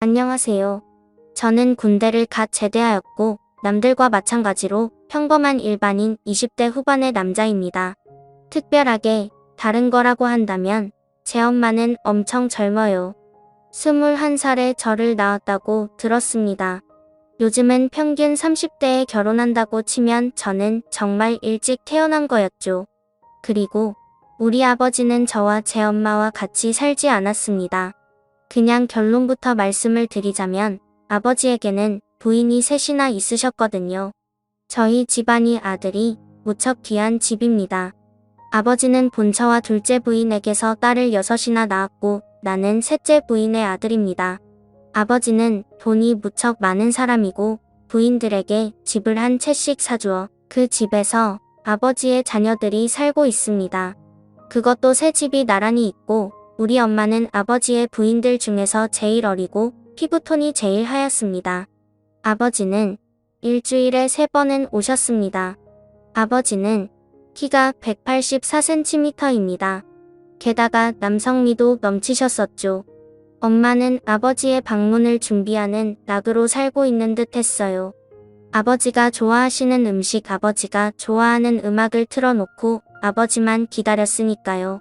안녕하세요. 저는 군대를 갓 제대하였고 남들과 마찬가지로 평범한 일반인 20대 후반의 남자입니다. 특별하게 다른 거라고 한다면 제 엄마는 엄청 젊어요. 21살에 저를 낳았다고 들었습니다. 요즘은 평균 30대에 결혼한다고 치면 저는 정말 일찍 태어난 거였죠. 그리고 우리 아버지는 저와 제 엄마와 같이 살지 않았습니다. 그냥 결론부터 말씀을 드리자면 아버지에게는 부인이 셋이나 있으셨거든요. 저희 집안이 아들이 무척 귀한 집입니다. 아버지는 본처와 둘째 부인에게서 딸을 6이나 낳았고 나는 셋째 부인의 아들입니다. 아버지는 돈이 무척 많은 사람이고 부인들에게 집을 한 채씩 사주어 그 집에서 아버지의 자녀들이 살고 있습니다. 그것도 새 집이 나란히 있고 우리 엄마는 아버지의 부인들 중에서 제일 어리고 피부톤이 제일 하얗습니다. 아버지는 일주일에 3번은 오셨습니다. 아버지는 키가 184cm입니다. 게다가 남성미도 넘치셨었죠. 엄마는 아버지의 방문을 준비하는 낙으로 살고 있는 듯 했어요. 아버지가 좋아하시는 음식, 아버지가 좋아하는 음악을 틀어놓고 아버지만 기다렸으니까요.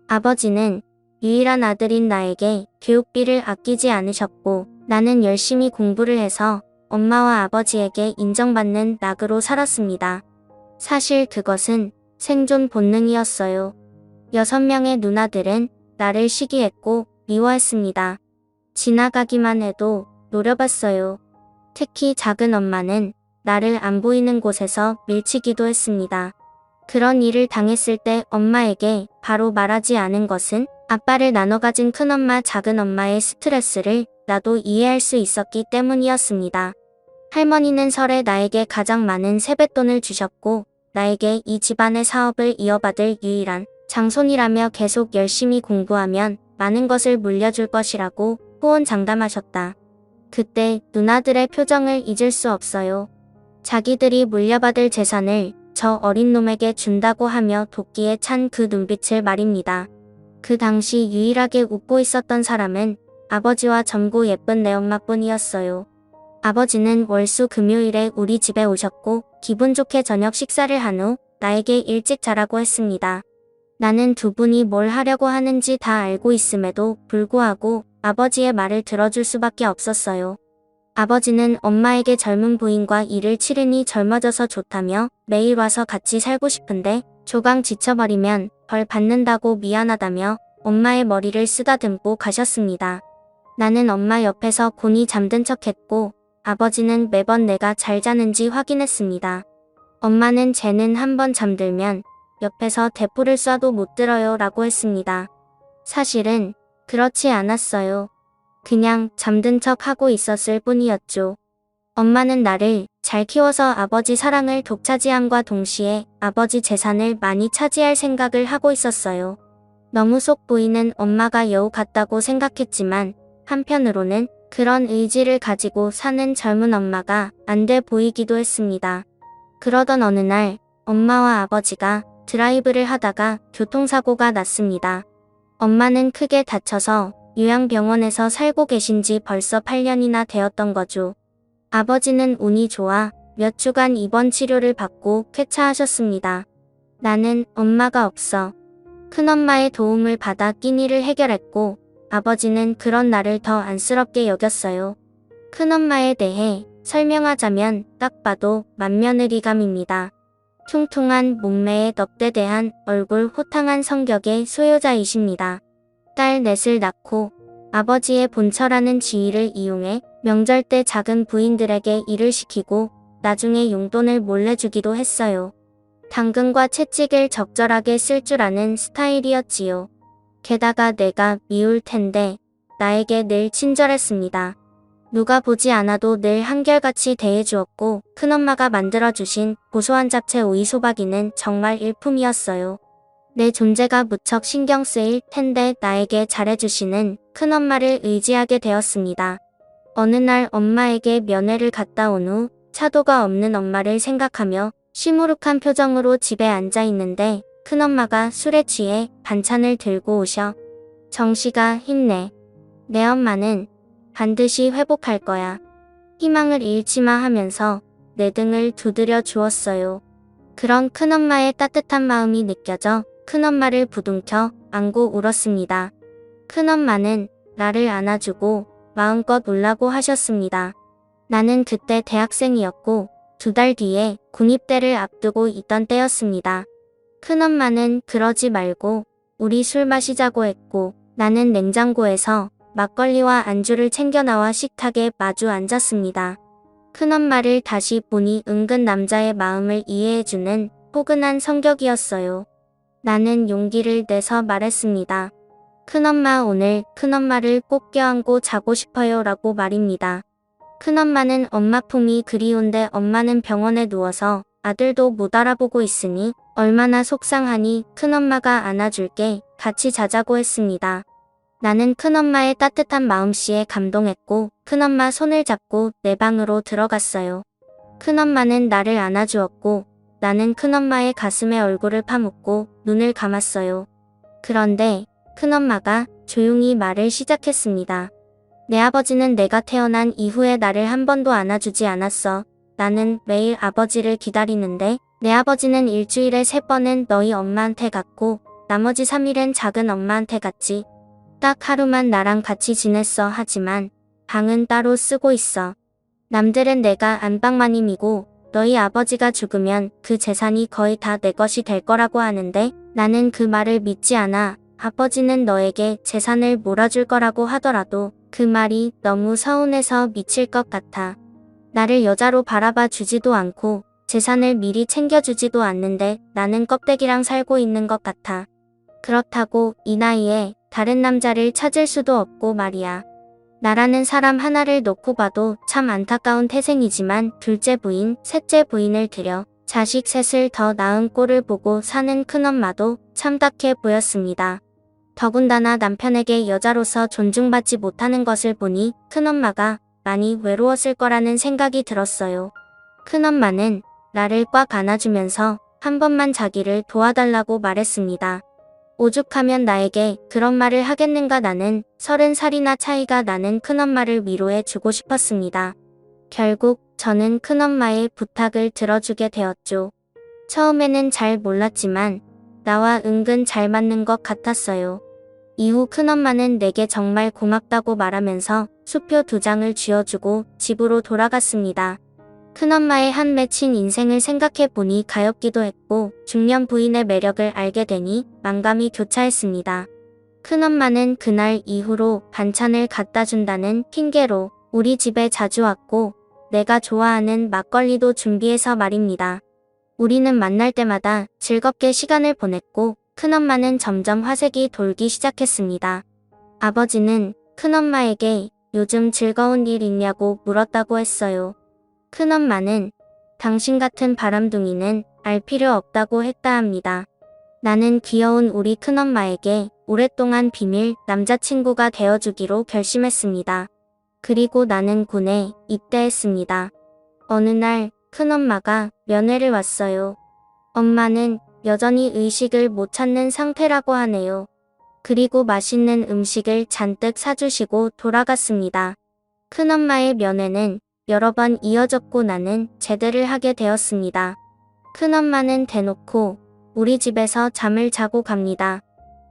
아버지는 유일한 아들인 나에게 교육비를 아끼지 않으셨고 나는 열심히 공부를 해서 엄마와 아버지에게 인정받는 낙으로 살았습니다. 사실 그것은 생존 본능이었어요. 6명의 누나들은 나를 시기했고 미워했습니다. 지나가기만 해도 노려봤어요. 특히 작은 엄마는 나를 안 보이는 곳에서 밀치기도 했습니다. 그런 일을 당했을 때 엄마에게 바로 말하지 않은 것은 아빠를 나눠 가진 큰엄마, 작은엄마의 스트레스를 나도 이해할 수 있었기 때문이었습니다. 할머니는 설에 나에게 가장 많은 세뱃돈을 주셨고 나에게 이 집안의 사업을 이어받을 유일한 장손이라며 계속 열심히 공부하면 많은 것을 물려줄 것이라고 호언장담하셨다. 그때 누나들의 표정을 잊을 수 없어요. 자기들이 물려받을 재산을 저 어린 놈에게 준다고 하며 도끼에 찬 그 눈빛을 말입니다. 그 당시 유일하게 웃고 있었던 사람은 아버지와 젊고 예쁜 내 엄마뿐이었어요. 아버지는 월수 금요일에 우리 집에 오셨고 기분 좋게 저녁 식사를 한 후 나에게 일찍 자라고 했습니다. 나는 두 분이 뭘 하려고 하는지 다 알고 있음에도 불구하고 아버지의 말을 들어줄 수밖에 없었어요. 아버지는 엄마에게 젊은 부인과 일을 치르니 젊어져서 좋다며 매일 와서 같이 살고 싶은데 조강 지쳐버리면 벌 받는다고 미안하다며 엄마의 머리를 쓰다듬고 가셨습니다. 나는 엄마 옆에서 곤히 잠든 척했고 아버지는 매번 내가 잘 자는지 확인했습니다. 엄마는 쟤는 한번 잠들면 옆에서 대포를 쏴도 못 들어요 라고 했습니다. 사실은 그렇지 않았어요. 그냥 잠든 척 하고 있었을 뿐이었죠. 엄마는 나를 잘 키워서 아버지 사랑을 독차지함과 동시에 아버지 재산을 많이 차지할 생각을 하고 있었어요. 너무 속 보이는 엄마가 여우 같다고 생각했지만 한편으로는 그런 의지를 가지고 사는 젊은 엄마가 안 돼 보이기도 했습니다. 그러던 어느 날 엄마와 아버지가 드라이브를 하다가 교통사고가 났습니다. 엄마는 크게 다쳐서 요양병원에서 살고 계신 지 벌써 8년이나 되었던 거죠. 아버지는 운이 좋아 몇 주간 입원 치료를 받고 쾌차하셨습니다. 나는 엄마가 없어 큰엄마의 도움을 받아 끼니를 해결했고 아버지는 그런 나를 더 안쓰럽게 여겼어요. 큰엄마에 대해 설명하자면 딱 봐도 맏며느리감입니다. 퉁퉁한 몸매에 넙대대한 얼굴, 호탕한 성격의 소유자이십니다. 딸 넷을 낳고 아버지의 본처라는 지위를 이용해 명절 때 작은 부인들에게 일을 시키고 나중에 용돈을 몰래 주기도 했어요. 당근과 채찍을 적절하게 쓸 줄 아는 스타일이었지요. 게다가 내가 미울 텐데 나에게 늘 친절했습니다. 누가 보지 않아도 늘 한결같이 대해주었고 큰엄마가 만들어주신 고소한 잡채 오이소박이는 정말 일품이었어요. 내 존재가 무척 신경 쓰일 텐데 나에게 잘해주시는 큰엄마를 의지하게 되었습니다. 어느 날 엄마에게 면회를 갔다 온 후 차도가 없는 엄마를 생각하며 시무룩한 표정으로 집에 앉아 있는데 큰엄마가 술에 취해 반찬을 들고 오셔. 정씨가 힘내. 내 엄마는 반드시 회복할 거야. 희망을 잃지 마 하면서 내 등을 두드려 주었어요. 그런 큰엄마의 따뜻한 마음이 느껴져 큰엄마를 부둥켜 안고 울었습니다. 큰엄마는 나를 안아주고 마음껏 울라고 하셨습니다. 나는 그때 대학생이었고 2달 뒤에 군입대를 앞두고 있던 때였습니다. 큰엄마는 그러지 말고 우리 술 마시자고 했고 나는 냉장고에서 막걸리와 안주를 챙겨 나와 식탁에 마주 앉았습니다. 큰엄마를 다시 보니 은근 남자의 마음을 이해해주는 포근한 성격이었어요. 나는 용기를 내서 말했습니다. 큰엄마, 오늘 큰엄마를 꼭 껴안고 자고 싶어요 라고 말입니다. 큰엄마는 엄마 품이 그리운데 엄마는 병원에 누워서 아들도 못 알아보고 있으니 얼마나 속상하니 큰엄마가 안아줄게, 같이 자자고 했습니다. 나는 큰엄마의 따뜻한 마음씨에 감동했고 큰엄마 손을 잡고 내 방으로 들어갔어요. 큰엄마는 나를 안아주었고 나는 큰엄마의 가슴에 얼굴을 파묻고 눈을 감았어요. 그런데 큰엄마가 조용히 말을 시작했습니다. 내 아버지는 내가 태어난 이후에 나를 한 번도 안아주지 않았어. 나는 매일 아버지를 기다리는데 내 아버지는 일주일에 3번은 너희 엄마한테 갔고 나머지 3일은 작은 엄마한테 갔지. 딱 하루만 나랑 같이 지냈어. 하지만 방은 따로 쓰고 있어. 남들은 내가 안방마님이고 너희 아버지가 죽으면 그 재산이 거의 다 내 것이 될 거라고 하는데 나는 그 말을 믿지 않아. 아버지는 너에게 재산을 몰아줄 거라고 하더라도 그 말이 너무 서운해서 미칠 것 같아. 나를 여자로 바라봐 주지도 않고 재산을 미리 챙겨주지도 않는데 나는 껍데기랑 살고 있는 것 같아. 그렇다고 이 나이에 다른 남자를 찾을 수도 없고 말이야. 나라는 사람 하나를 놓고 봐도 참 안타까운 태생이지만 둘째 부인, 셋째 부인을 들여 자식 셋을 더 낳은 꼴을 보고 사는 큰엄마도 참 딱해 보였습니다. 더군다나 남편에게 여자로서 존중받지 못하는 것을 보니 큰엄마가 많이 외로웠을 거라는 생각이 들었어요. 큰엄마는 나를 꽉 안아주면서 한 번만 자기를 도와달라고 말했습니다. 오죽하면 나에게 그런 말을 하겠는가. 나는 30살이나 차이가 나는 큰엄마를 위로해 주고 싶었습니다. 결국 저는 큰엄마의 부탁을 들어주게 되었죠. 처음에는 잘 몰랐지만 나와 은근 잘 맞는 것 같았어요. 이후 큰엄마는 내게 정말 고맙다고 말하면서 수표 2장을 쥐어주고 집으로 돌아갔습니다. 큰엄마의 한 맺힌 인생을 생각해보니 가엾기도 했고 중년 부인의 매력을 알게 되니 만감이 교차했습니다. 큰엄마는 그날 이후로 반찬을 갖다 준다는 핑계로 우리 집에 자주 왔고 내가 좋아하는 막걸리도 준비해서 말입니다. 우리는 만날 때마다 즐겁게 시간을 보냈고 큰엄마는 점점 화색이 돌기 시작했습니다. 아버지는 큰엄마에게 요즘 즐거운 일 있냐고 물었다고 했어요. 큰엄마는 당신 같은 바람둥이는 알 필요 없다고 했다 합니다. 나는 귀여운 우리 큰엄마에게 오랫동안 비밀 남자친구가 되어주기로 결심했습니다. 그리고 나는 군에 입대했습니다. 어느 날 큰엄마가 면회를 왔어요. 엄마는 여전히 의식을 못 찾는 상태라고 하네요. 그리고 맛있는 음식을 잔뜩 사주시고 돌아갔습니다. 큰엄마의 면회는 여러 번 이어졌고 나는 제대를 하게 되었습니다. 큰엄마는 대놓고 우리 집에서 잠을 자고 갑니다.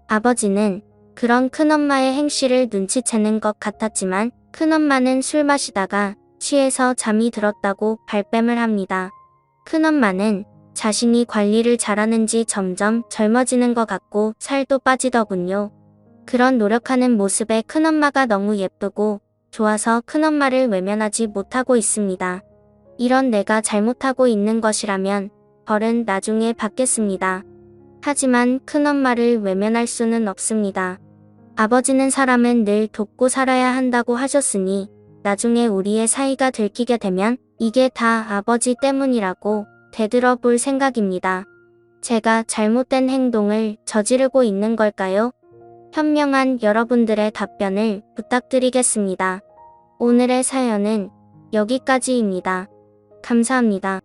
아버지는 그런 큰엄마의 행실을 눈치채는 것 같았지만 큰엄마는 술 마시다가 취해서 잠이 들었다고 발뺌을 합니다. 큰엄마는 자신이 관리를 잘하는지 점점 젊어지는 것 같고 살도 빠지더군요. 그런 노력하는 모습에 큰엄마가 너무 예쁘고 좋아서 큰엄마를 외면하지 못하고 있습니다. 이런 내가 잘못하고 있는 것이라면 벌은 나중에 받겠습니다. 하지만 큰엄마를 외면할 수는 없습니다. 아버지는 사람은 늘 돕고 살아야 한다고 하셨으니 나중에 우리의 사이가 들키게 되면 이게 다 아버지 때문이라고 되들어 볼 생각입니다. 제가 잘못된 행동을 저지르고 있는 걸까요? 현명한 여러분들의 답변을 부탁드리겠습니다. 오늘의 사연은 여기까지입니다. 감사합니다.